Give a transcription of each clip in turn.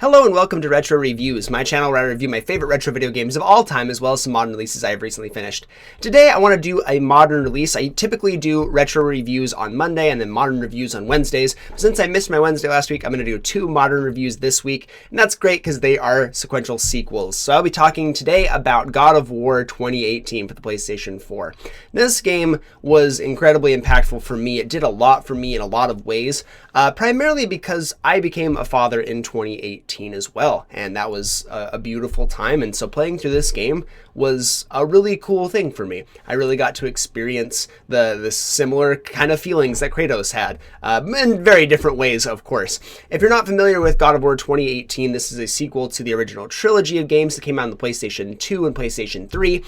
Hello and welcome to Retro Reviews, my channel where I review my favorite retro video games of all time as well as some modern releases I have recently finished. Today I want to do a modern release. I typically do retro reviews on Monday and then modern reviews on Wednesdays. Since I missed my Wednesday last week, I'm going to do 2 modern reviews this week, and that's great because they are sequential sequels. So I'll be talking today about God of War 2018 for the PlayStation 4. This game was incredibly impactful for me. It did a lot for me in a lot of ways, primarily because I became a father in 2018. As well, and that was a beautiful time, and so playing through this game was a really cool thing for me. I really got to experience the similar kind of feelings that Kratos had, in very different ways, of course. If you're not familiar with God of War 2018, this is a sequel to the original trilogy of games that came out on the PlayStation 2 and PlayStation 3.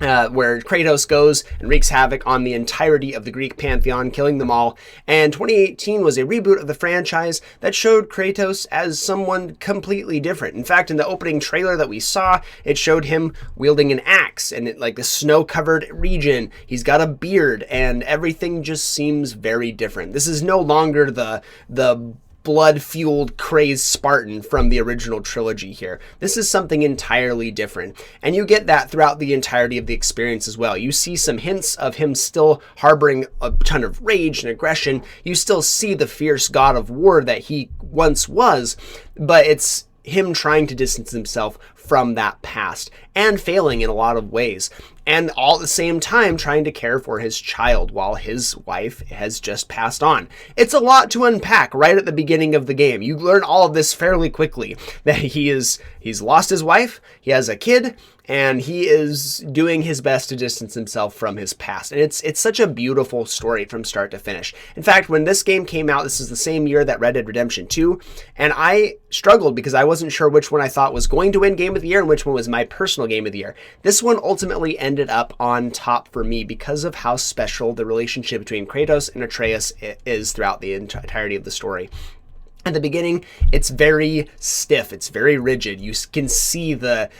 Where Kratos goes and wreaks havoc on the entirety of the Greek pantheon, killing them all. And 2018 was a reboot of the franchise that showed Kratos as someone completely different. In fact, in the opening trailer that we saw, it showed him wielding an axe and like the snow-covered region. He's got a beard, and everything just seems very different. This is no longer the blood-fueled, crazed Spartan from the original trilogy here. This is something entirely different, and you get that throughout the entirety of the experience as well. You see some hints of him still harboring a ton of rage and aggression. You still see the fierce god of war that he once was, but it's him trying to distance himself from that past and failing in a lot of ways, and all at the same time trying to care for his child while his wife has just passed on. It's a lot to unpack right at the beginning of the game. You learn all of this fairly quickly, that he's lost his wife, he has a kid, and he is doing his best to distance himself from his past. And it's such a beautiful story from start to finish. In fact, when this game came out, this is the same year that Red Dead Redemption 2, and I struggled because I wasn't sure which one I thought was going to win Game of the Year and which one was my personal Game of the Year. This one ultimately ended up on top for me because of how special the relationship between Kratos and Atreus is throughout the entirety of the story. At the beginning, it's very stiff, it's very rigid. You can see the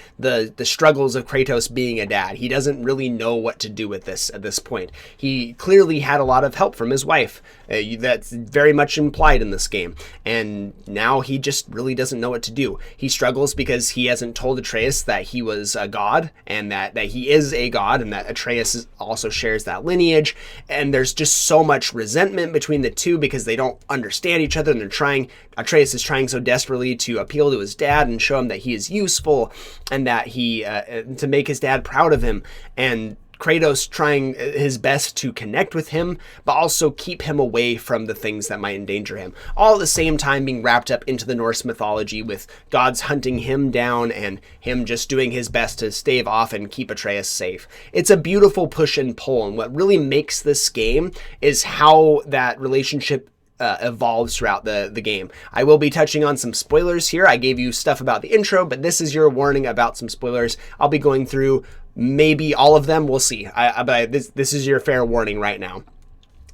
struggles of Kratos being a dad. He doesn't really know what to do with this at this point. He clearly had a lot of help from his wife. That's very much implied in this game. And now he just really doesn't know what to do. He struggles because he hasn't told Atreus that he was a god, and that he is a god, and that Atreus also shares that lineage. And there's just so much resentment between the two because they don't understand each other, and Atreus is trying so desperately to appeal to his dad and show him that he is useful and that to make his dad proud of him, and Kratos trying his best to connect with him, but also keep him away from the things that might endanger him. All at the same time being wrapped up into the Norse mythology with gods hunting him down and him just doing his best to stave off and keep Atreus safe. It's a beautiful push and pull, and what really makes this game is how that relationship evolves throughout the game. I will be touching on some spoilers here. I gave you stuff about the intro, but this is your warning about some spoilers. I'll be going through maybe all of them. We'll see. This is your fair warning right now.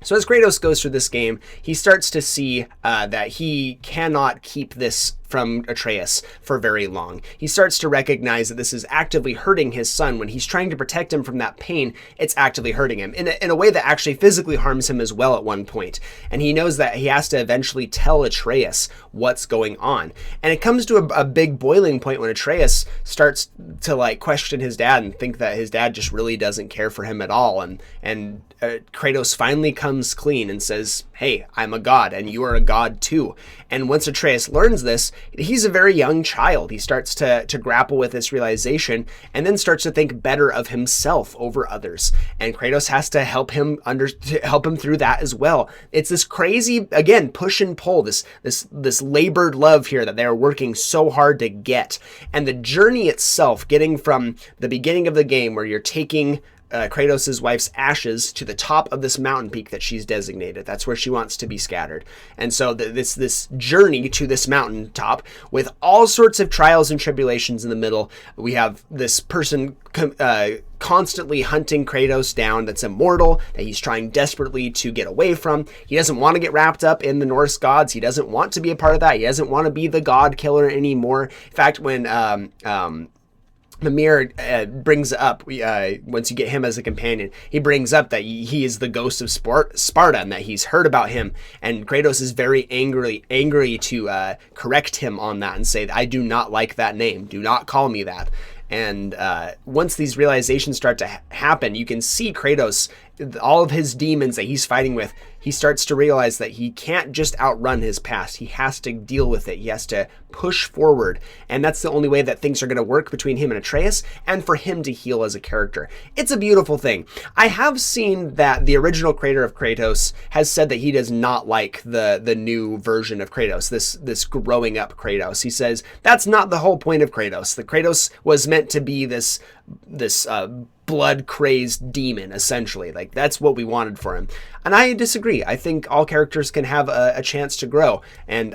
So as Kratos goes through this game, he starts to see that he cannot keep this from Atreus for very long. He starts to recognize that this is actively hurting his son. When he's trying to protect him from that pain, it's actively hurting him in a way that actually physically harms him as well at one point. And he knows that he has to eventually tell Atreus what's going on. And it comes to a big boiling point when Atreus starts to question his dad and think that his dad just really doesn't care for him at all. And Kratos finally comes clean and says, "Hey, I'm a god and you are a god too." And once Atreus learns this, he's a very young child. He starts to grapple with this realization and then starts to think better of himself over others. And Kratos has to help him through that as well. It's this crazy, again, push and pull, this labored love here that they're working so hard to get. And the journey itself, getting from the beginning of the game where you're taking Kratos' wife's ashes to the top of this mountain peak that she's designated. That's where she wants to be scattered. And so this journey to this mountain top with all sorts of trials and tribulations in the middle. We have this person constantly hunting Kratos down that's immortal, that he's trying desperately to get away from. He doesn't want to get wrapped up in the Norse gods. He doesn't want to be a part of that. He doesn't want to be the god killer anymore. In fact, when Mimir brings up, once you get him as a companion, he brings up that he is the ghost of Sparta and that he's heard about him. And Kratos is very angry to correct him on that and say, I do not like that name. Do not call me that. And once these realizations start to happen, you can see Kratos, all of his demons that he's fighting with, he starts to realize that he can't just outrun his past. He has to deal with it. He has to push forward. And that's the only way that things are going to work between him and Atreus, and for him to heal as a character. It's a beautiful thing. I have seen that the original creator of Kratos has said that he does not like the new version of Kratos, this growing up Kratos. He says that's not the whole point of Kratos. The Kratos was meant to be this blood-crazed demon, essentially. Like, that's what we wanted for him. And I disagree. I think all characters can have a chance to grow. And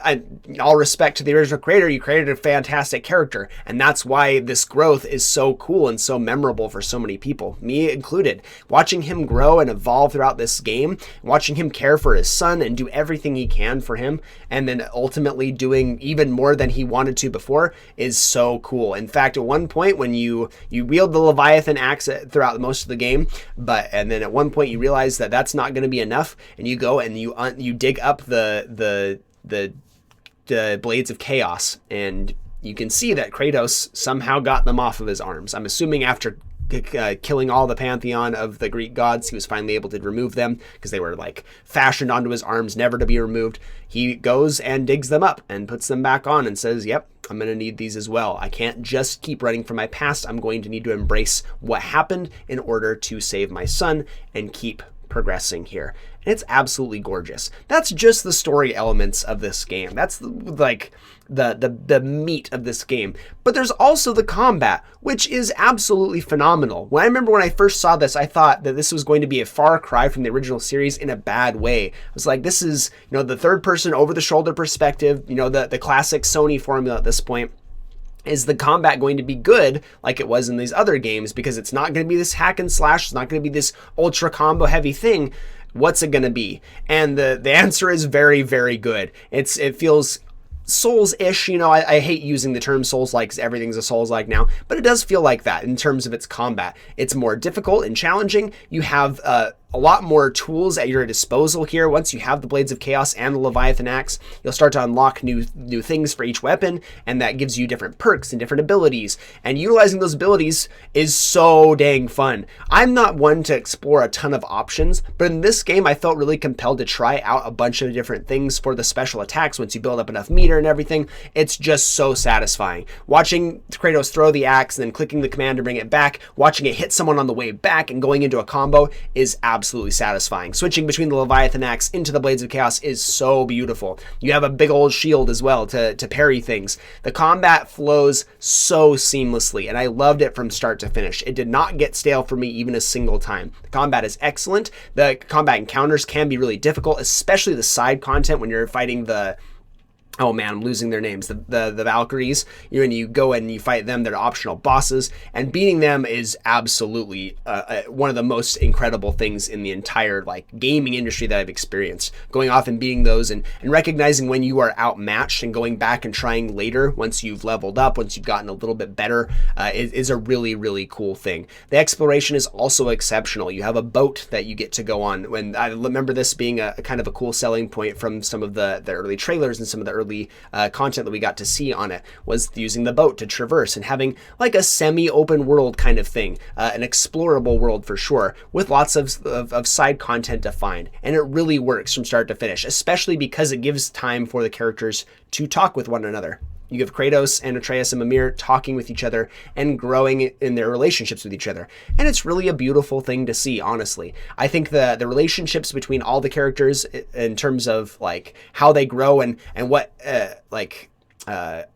all respect to the original creator, you created a fantastic character. And that's why this growth is so cool and so memorable for so many people, me included. Watching him grow and evolve throughout this game, watching him care for his son and do everything he can for him, and then ultimately doing even more than he wanted to before, is so cool. In fact, at one point when you wield the Leviathan axe throughout most of the game, and then at one point you realize that that's not going to be enough, and you go and you dig up the blades of chaos, and you can see that Kratos somehow got them off of his arms. I'm assuming after killing all the pantheon of the Greek gods, he was finally able to remove them because they were like fashioned onto his arms, never to be removed. He goes and digs them up and puts them back on and says, yep, I'm going to need these as well. I can't just keep running from my past. I'm going to need to embrace what happened in order to save my son and keep progressing here. And it's absolutely gorgeous. That's just the story elements of this game. That's like the meat of this game. But there's also the combat, which is absolutely phenomenal. I remember when I first saw this, I thought that this was going to be a far cry from the original series in a bad way. I was like, this is, the third person over the shoulder perspective, the classic Sony formula at this point. Is the combat going to be good like it was in these other games? Because it's not going to be this hack and slash. It's not going to be this ultra combo heavy thing. What's it going to be? And the answer is very, very good. It feels Souls-ish, I hate using the term Souls-like because everything's a Souls-like now, but it does feel like that in terms of its combat. It's more difficult and challenging. You have a lot more tools at your disposal here. Once you have the Blades of Chaos and the Leviathan Axe, you'll start to unlock new things for each weapon, and that gives you different perks and different abilities. And utilizing those abilities is so dang fun. I'm not one to explore a ton of options, but in this game, I felt really compelled to try out a bunch of different things for the special attacks. Once you build up enough meter and everything, it's just so satisfying. Watching Kratos throw the axe and then clicking the command to bring it back, watching it hit someone on the way back and going into a combo is absolutely satisfying. Switching between the Leviathan Axe into the Blades of Chaos is so beautiful. You have a big old shield as well to parry things. The combat flows so seamlessly, and I loved it from start to finish. It did not get stale for me even a single time. The combat is excellent. The combat encounters can be really difficult, especially the side content when you're fighting oh man, I'm losing their names. The Valkyries. And you go and you fight them. They're optional bosses, and beating them is absolutely one of the most incredible things in the entire gaming industry that I've experienced. Going off and beating those and recognizing when you are outmatched and going back and trying later once you've leveled up, once you've gotten a little bit better, is a really, really cool thing. The exploration is also exceptional. You have a boat that you get to go on. When I remember this being a kind of a cool selling point from some of the early trailers and some of the early content that we got to see on it, was using the boat to traverse and having like a semi-open world kind of thing, an explorable world for sure, with lots of side content to find. And it really works from start to finish, especially because it gives time for the characters to talk with one another. You have Kratos and Atreus and Mimir talking with each other and growing in their relationships with each other. And it's really a beautiful thing to see, honestly. I think the relationships between all the characters in terms of how they grow and what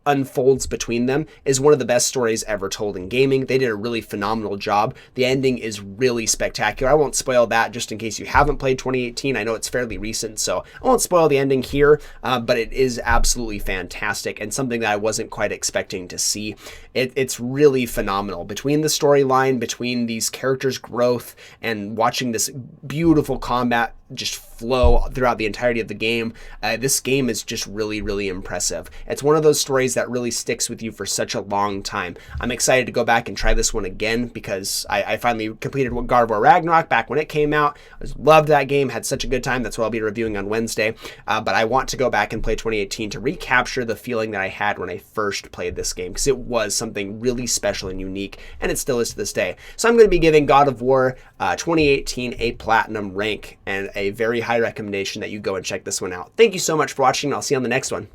unfolds between them is one of the best stories ever told in gaming. They did a really phenomenal job. The ending is really spectacular. I won't spoil that just in case you haven't played 2018. I know it's fairly recent, so I won't spoil the ending here, but it is absolutely fantastic and something that I wasn't quite expecting to see. It's really phenomenal. Between the storyline, between these characters' growth, and watching this beautiful combat just flow throughout the entirety of the game. This game is just really, really impressive. It's one of those stories that really sticks with you for such a long time. I'm excited to go back and try this one again because I finally completed God of War Ragnarok back when it came out. I loved that game, had such a good time. That's what I'll be reviewing on Wednesday. But I want to go back and play 2018 to recapture the feeling that I had when I first played this game, because it was something really special and unique, and it still is to this day. So I'm going to be giving God of War 2018 a platinum rank and a very high recommendation that you go and check this one out. Thank you so much for watching, and I'll see you on the next one.